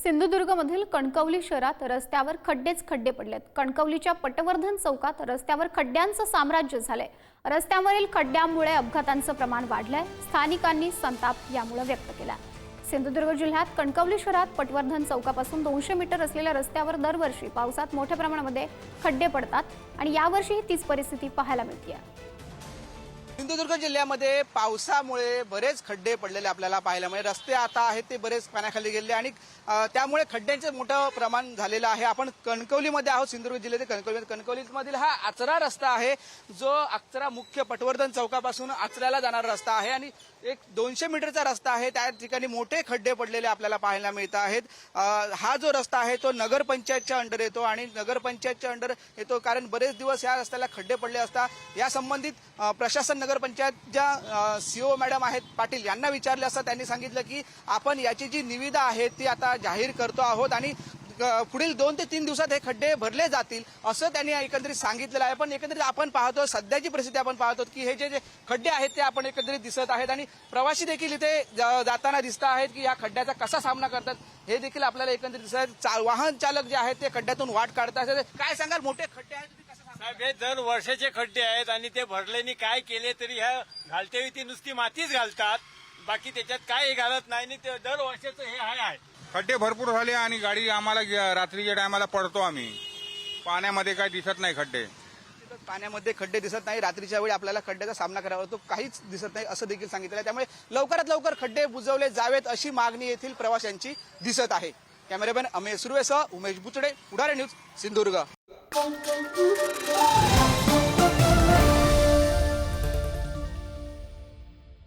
सिंधुदुर्गमधील कणकवली शहरात रस्त्यावर खड्डेच खड्डे पडलेत। कणकवलीच्या पटवर्धन चौकात रस्त्यावर खड्ड्यांचं साम्राज्य झालंय। रस्त्यावरील खड्ड्यांमुळे अपघातांचं प्रमाण वाढलंय। स्थानिकांनी संताप यामुळे व्यक्त केला। सिंधुदुर्ग जिल्ह्यात कणकवली शहरात पटवर्धन चौकापासून 200 मीटर असलेल्या रस्त्यावर दरवर्षी पावसात मोठ्या प्रमाणामध्ये खड्डे पडतात आणि यावर्षी तीच परिस्थिती पाहायला मिळते। सिंधुदुर्ग जिल्ह्यामध्ये पावसामुळे बरेच खड्डे पडलेले आपल्याला पाहायला मिळेल। रस्ते आता आहेत ते बरेच पाण्याखाली गेले आणि त्यामुळे खड्ड्यांचे मोठं प्रमाण झालेलं आहे। आपण कणकवलीमध्ये आहोत, सिंधुदुर्ग जिल्ह्यातील कणकवलीमधील हा आचरा रस्ता आहे, जो आचरा मुख्य पटवर्धन चौकापासून आचऱ्याला जाणारा रस्ता आहे आणि एक 200 मीटरचा रस्ता आहे। त्या ठिकाणी मोठे खड्डे पडलेले आपल्याला पाहायला मिळत आहेत। हा जो रस्ता आहे तो नगरपंचायतच्या अंडर येतो आणि नगरपंचायतच्या अंडर येतो कारण बरेच दिवस या रस्त्याला खड्डे पडले असता या संबंधित प्रशासन नगरपंचायतच्या सीओ मॅडम आहेत पाटील यांना विचारले असता त्यांनी सांगितलं की आपण याची जी निविदा आहे ती आता जाहीर करतो आहोत आणि पुढील 2 ते 3 दिवसात हे खड्डे भरले जातील असं त्यांनी एकंदरीत सांगितलेलं आहे। पण एकंदरीत आपण पाहतो सध्याची परिस्थिती आपण पाहतो की हे जे खड्डे आहेत ते आपण एकंदरीत दिसत आहेत आणि प्रवासी देखील इथे जाताना दिसत आहेत की या खड्ड्याचा कसा सामना करतात हे देखील आपल्याला एकंदरीत दिसत आहे। वाहन चालक जे आहेत ते खड्ड्यातून वाट काढतात। काय सांगाल, मोठे खड्डे आहेत साहेब, हे दर वर्षाचे खड्डे आहेत आणि ते भरलेनी काय केले तरी ह्या घालतेवेळी ती नुसती मातीच घालतात, बाकी त्याच्यात काय घालत नाही आणि ते दर वर्षाचं हे आहे। खड्डे भरपूर झाले आणि गाडी आम्हाला रात्रीच्या टायमाला पडतो आम्ही, पाण्यामध्ये काय दिसत नाही खड्डे। पाण्यामध्ये खड्डे दिसत नाही, रात्रीच्या वेळी आपल्याला खड्ड्याचा सामना करावा लागतो, काहीच दिसत नाही असं देखील सांगितलं आहे। त्यामुळे लवकरात लवकर खड्डे बुजवले जावेत अशी मागणी येथील प्रवाशांची दिसत आहे। कॅमेरामॅन अमेय सुर्वेसह उमेश बुचडे, पुढारी न्यूज, सिंधुदुर्ग।